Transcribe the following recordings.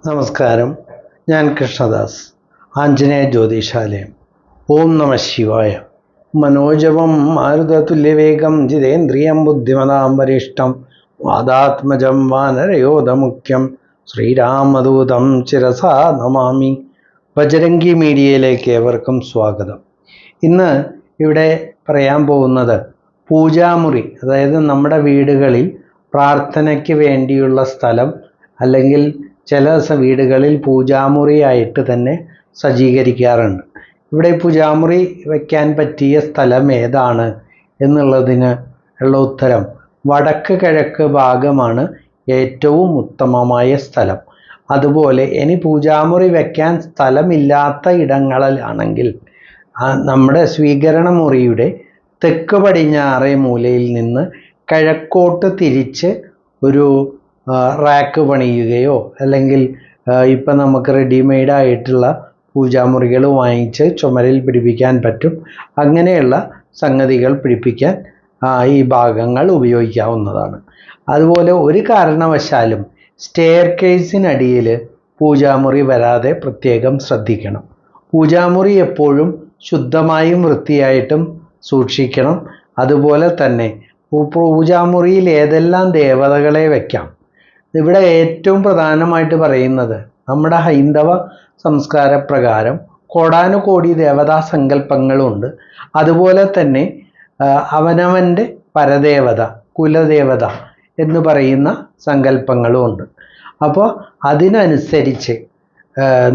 നമസ്കാരം. ഞാൻ കൃഷ്ണദാസ്, ആഞ്ജനേയ ജ്യോതിഷാലയം. ഓം നമ ശിവായ. മനോജവം മാരുതതുല്യവേഗം ജിതേന്ദ്രിയം ബുദ്ധിമതാം വരിഷ്ഠം വാദാത്മജം വാനരയോധമുഖ്യം ശ്രീരാമദൂതം ശിരസാ നമാമി. ബജരംഗി മീഡിയയിലേക്ക് ഏവർക്കും സ്വാഗതം. ഇന്ന് ഇവിടെ പറയാൻ പോകുന്നത് പൂജാമുറി, അതായത് നമ്മുടെ വീടുകളിൽ പ്രാർത്ഥനയ്ക്ക് വേണ്ടിയുള്ള സ്ഥലം, അല്ലെങ്കിൽ ചില വീടുകളിൽ പൂജാമുറിയായിട്ട് തന്നെ സജ്ജീകരിക്കാറുണ്ട്. ഇവിടെ പൂജാമുറി വയ്ക്കാൻ പറ്റിയ സ്ഥലം ഏതാണ് എന്നുള്ളതിന് ഉള്ള ഉത്തരം വടക്ക് കിഴക്ക് ഭാഗമാണ് ഏറ്റവും ഉത്തമമായ സ്ഥലം. അതുപോലെ ഇനി പൂജാമുറി വയ്ക്കാൻ സ്ഥലമില്ലാത്ത ഇടങ്ങളിലാണെങ്കിൽ നമ്മുടെ സ്വീകരണ മുറിയുടെ തെക്ക് പടിഞ്ഞാറേ മൂലയിൽ നിന്ന് കിഴക്കോട്ട് തിരിച്ച് ഒരു റാക്ക് പണിയുകയോ, അല്ലെങ്കിൽ ഇപ്പം നമുക്ക് റെഡിമെയ്ഡായിട്ടുള്ള പൂജാമുറികൾ വാങ്ങിച്ച് ചുമരിൽ പിടിപ്പിക്കാൻ പറ്റും. അങ്ങനെയുള്ള സംഗതികൾ പിടിപ്പിക്കാൻ ഈ ഭാഗങ്ങൾ ഉപയോഗിക്കാവുന്നതാണ്. അതുപോലെ ഒരു കാരണവശാലും സ്റ്റെയർ കേസിനടിയിൽ പൂജാമുറി വരാതെ പ്രത്യേകം ശ്രദ്ധിക്കണം. പൂജാമുറി എപ്പോഴും ശുദ്ധമായും വൃത്തിയായിട്ടും സൂക്ഷിക്കണം. അതുപോലെ തന്നെ പൂജാമുറിയിൽ ഏതെല്ലാം ദേവതകളെ വയ്ക്കാം. ഇവിടെ ഏറ്റവും പ്രധാനമായിട്ട് പറയുന്നത് നമ്മുടെ ഹൈന്ദവ സംസ്കാരപ്രകാരം കോടാനുകോടി ദേവതാ സങ്കല്പങ്ങളുണ്ട്. അതുപോലെ തന്നെ അവനവൻ്റെ പരദേവത, കുലദേവത എന്ന് പറയുന്ന സങ്കല്പങ്ങളുമുണ്ട്. അപ്പോൾ അതിനനുസരിച്ച്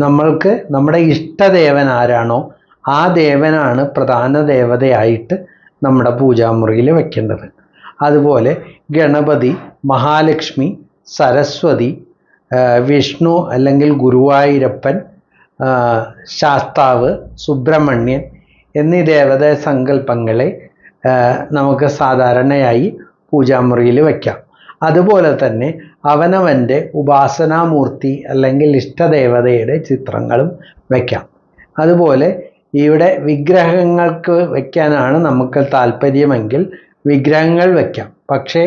നമ്മൾക്ക് നമ്മുടെ ഇഷ്ടദേവൻ ആരാണോ ആ ദേവനാണ് പ്രധാന ദേവതയായിട്ട് നമ്മുടെ പൂജാമുറിയിൽ വയ്ക്കേണ്ടത്. അതുപോലെ ഗണപതി, മഹാലക്ഷ്മി, സരസ്വതി, വിഷ്ണു അല്ലെങ്കിൽ ഗുരുവായൂരപ്പൻ, ശാസ്താവ്, സുബ്രഹ്മണ്യൻ എന്നീ ദേവതാ സങ്കല്പങ്ങളെ നമുക്ക് സാധാരണയായി പൂജാമുറിയിൽ വയ്ക്കാം. അതുപോലെ തന്നെ അവനവൻ്റെ ഉപാസനാമൂർത്തി അല്ലെങ്കിൽ ഇഷ്ടദേവതയുടെ ചിത്രങ്ങളും വയ്ക്കാം. അതുപോലെ ഇവിടെ വിഗ്രഹങ്ങൾക്ക് വയ്ക്കാനാണ് നമുക്ക് താല്പര്യമെങ്കിൽ വിഗ്രഹങ്ങൾ വയ്ക്കാം. പക്ഷേ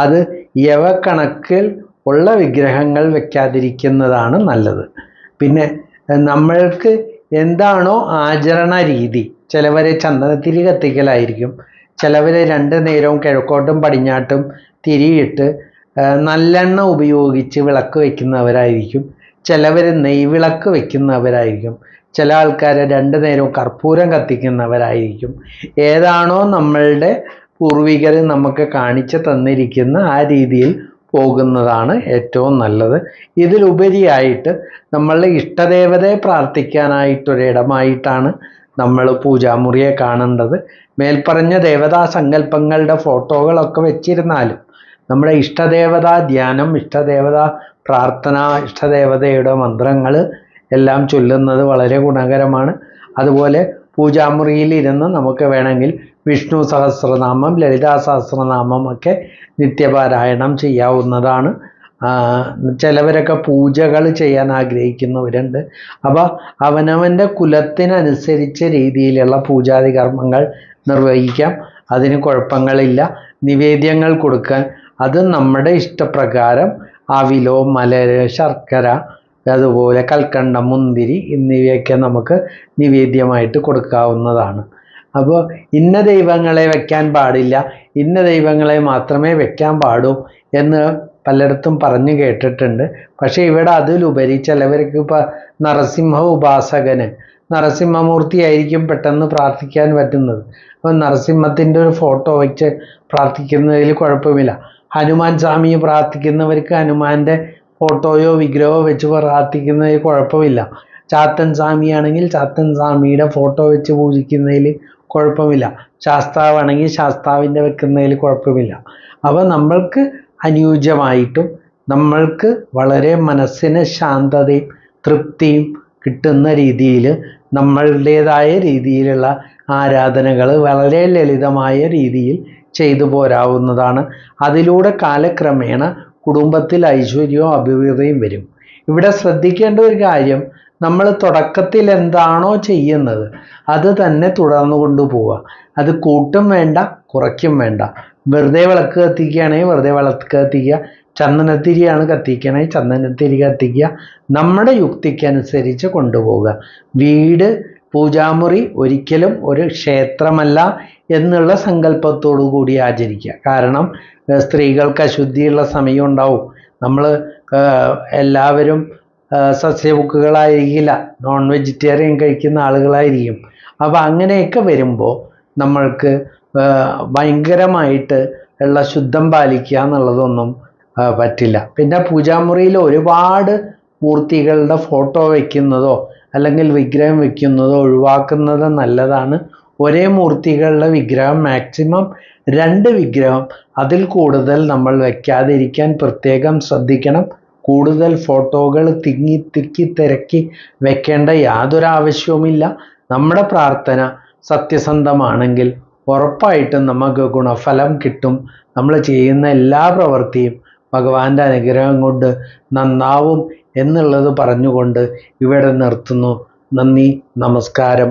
അത് യവക്കണക്കിൽ ഉള്ള വിഗ്രഹങ്ങൾ വയ്ക്കാതിരിക്കുന്നതാണ് നല്ലത്. പിന്നെ നമ്മൾക്ക് എന്താണോ ആചരണ രീതി, ചിലവരെ ചന്ദനത്തിരി കത്തിക്കലായിരിക്കും, ചിലവർ 2 നേരവും കിഴക്കോട്ടും പടിഞ്ഞാട്ടും തിരിയിട്ട് നല്ലെണ്ണ ഉപയോഗിച്ച് വിളക്ക് വയ്ക്കുന്നവരായിരിക്കും, ചിലവർ നെയ്വിളക്ക് വയ്ക്കുന്നവരായിരിക്കും, ചില ആൾക്കാർ 2 നേരവും കർപ്പൂരം കത്തിക്കുന്നവരായിരിക്കും. ഏതാണോ നമ്മളുടെ പൂർവികർ നമുക്ക് കാണിച്ചു തന്നിരിക്കുന്ന ആ രീതിയിൽ പോകുന്നതാണ് ഏറ്റവും നല്ലത്. ഇതിലുപരിയായിട്ട് നമ്മളുടെ ഇഷ്ടദേവതയെ പ്രാർത്ഥിക്കാനായിട്ടൊരിടമായിട്ടാണ് നമ്മൾ പൂജാമുറിയെ കാണേണ്ടത്. മേൽപ്പറഞ്ഞ ദേവതാ സങ്കല്പങ്ങളുടെ ഫോട്ടോകളൊക്കെ വെച്ചിരുന്നാലും നമ്മുടെ ഇഷ്ടദേവതാ ധ്യാനം, ഇഷ്ടദേവതാ പ്രാർത്ഥന, ഇഷ്ടദേവതയുടെ മന്ത്രങ്ങൾ എല്ലാം ചൊല്ലുന്നത് വളരെ ഗുണകരമാണ്. അതുപോലെ പൂജാമുറിയിൽ ഇരുന്ന് നമുക്ക് വേണമെങ്കിൽ വിഷ്ണു സഹസ്രനാമം, ലളിതാ സഹസ്രനാമം ഒക്കെ നിത്യപാരായണം ചെയ്യാവുന്നതാണ്. ചിലവരൊക്കെ പൂജകൾ ചെയ്യാൻ ആഗ്രഹിക്കുന്നവരുണ്ട്. അപ്പോൾ അവനവൻ്റെ കുലത്തിനനുസരിച്ച രീതിയിലുള്ള പൂജാതി കർമ്മങ്ങൾ നിർവഹിക്കാം. അതിന് കുഴപ്പങ്ങളില്ല. നിവേദ്യങ്ങൾ കൊടുക്കാൻ അത് നമ്മുടെ ഇഷ്ടപ്രകാരം അവിലോ, മലര്, ശർക്കര, അതുപോലെ കൽക്കണ്ടം, മുന്തിരി എന്നിവയൊക്കെ നമുക്ക് നിവേദ്യമായിട്ട് കൊടുക്കാവുന്നതാണ്. അപ്പോൾ ഇന്ന ദൈവങ്ങളെ വയ്ക്കാൻ പാടില്ല, ഇന്ന ദൈവങ്ങളെ മാത്രമേ വയ്ക്കാൻ പാടൂ എന്ന് പലയിടത്തും പറഞ്ഞു കേട്ടിട്ടുണ്ട്. പക്ഷേ ഇവിടെ അതിലുപരി ചിലവർക്ക് ഇപ്പോൾ നരസിംഹ ഉപാസകന് നരസിംഹമൂർത്തിയായിരിക്കും പെട്ടെന്ന് പ്രാർത്ഥിക്കാൻ പറ്റുന്നത്. അപ്പോൾ നരസിംഹത്തിൻ്റെ ഒരു ഫോട്ടോ വെച്ച് പ്രാർത്ഥിക്കുന്നതിൽ കുഴപ്പമില്ല. ഹനുമാൻ സ്വാമിയെ പ്രാർത്ഥിക്കുന്നവർക്ക് ഹനുമാൻ്റെ ഫോട്ടോയോ വിഗ്രഹമോ വെച്ച് പ്രാർത്ഥിക്കുന്നതിൽ കുഴപ്പമില്ല. ചാത്തൻ സ്വാമിയാണെങ്കിൽ ചാത്തൻ സ്വാമിയുടെ ഫോട്ടോ വെച്ച് പൂജിക്കുന്നതിൽ കുഴപ്പമില്ല. ശാസ്താവാണെങ്കിൽ ശാസ്താവിൻ്റെ വെക്കുന്നതിൽ കുഴപ്പമില്ല. അപ്പോൾ നമ്മൾക്ക് അനുയോജ്യമായിട്ടും നമ്മൾക്ക് വളരെ മനസ്സിന് ശാന്തതയും തൃപ്തിയും കിട്ടുന്ന രീതിയിൽ നമ്മളുടേതായ രീതിയിലുള്ള ആരാധനകൾ വളരെ ലളിതമായ രീതിയിൽ ചെയ്തു പോരാവുന്നതാണ്. അതിലൂടെ കാലക്രമേണ കുടുംബത്തിൽ ഐശ്വര്യവും അഭിവൃദ്ധിയും വരും. ഇവിടെ ശ്രദ്ധിക്കേണ്ട ഒരു കാര്യം, നമ്മൾ തുടക്കത്തിൽ എന്താണോ ചെയ്യുന്നത് അത് തന്നെ തുടർന്നു കൊണ്ടുപോവുക. അത് കൂട്ടും വേണ്ട, കുറയ്ക്കും വേണ്ട. വെറുതെ വിളക്ക് കത്തിക്കുകയാണെങ്കിൽ വെറുതെ വിളക്ക് കത്തിക്കുക, ചന്ദനത്തിരിയാണ് കത്തിക്കണേ, ചന്ദനത്തിരി കത്തിക്കുക, നമ്മുടെ യുക്തിക്കനുസരിച്ച് കൊണ്ടുപോവുക. വീട് പൂജാമുറി ഒരിക്കലും ഒരു ക്ഷേത്രമല്ല എന്നുള്ള സങ്കല്പത്തോടു കൂടി ആചരിക്കുക. കാരണം സ്ത്രീകൾക്ക് അശുദ്ധിയുള്ള സമയം ഉണ്ടാവും. നമ്മൾ എല്ലാവരും സസ്യഭുക്കുകളായിരിക്കില്ല, നോൺ വെജിറ്റേറിയൻ കഴിക്കുന്ന ആളുകളായിരിക്കും. അപ്പോൾ അങ്ങനെയൊക്കെ വരുമ്പോൾ നമ്മൾക്ക് ഭയങ്കരമായിട്ട് ഉള്ള ശുദ്ധം പാലിക്കുക എന്നുള്ളതൊന്നും പറ്റില്ല. പിന്നെ പൂജാമുറിയിൽ ഒരുപാട് മൂർത്തികളുടെ ഫോട്ടോ വയ്ക്കുന്നതോ അല്ലെങ്കിൽ വിഗ്രഹം വയ്ക്കുന്നതോ ഒഴിവാക്കുന്നത് നല്ലതാണ്. ഒരേ മൂർത്തികളുടെ വിഗ്രഹം മാക്സിമം 2 വിഗ്രഹം, അതിൽ കൂടുതൽ നമ്മൾ വയ്ക്കാതിരിക്കാൻ പ്രത്യേകം ശ്രദ്ധിക്കണം. കൂടുതൽ ഫോട്ടോകൾ തിക്കി തിരക്കി വെക്കേണ്ട യാതൊരു ആവശ്യവുമില്ല. നമ്മുടെ പ്രാർത്ഥന സത്യസന്ധമാണെങ്കിൽ ഉറപ്പായിട്ടും നമുക്ക് ഗുണഫലം കിട്ടും. നമ്മൾ ചെയ്യുന്ന എല്ലാ പ്രവൃത്തിയും ഭഗവാന്റെ അനുഗ്രഹം കൊണ്ട് നന്നാവും എന്നുള്ളത് പറഞ്ഞുകൊണ്ട് ഇവിടെ നിർത്തുന്നു. നന്ദി, നമസ്കാരം.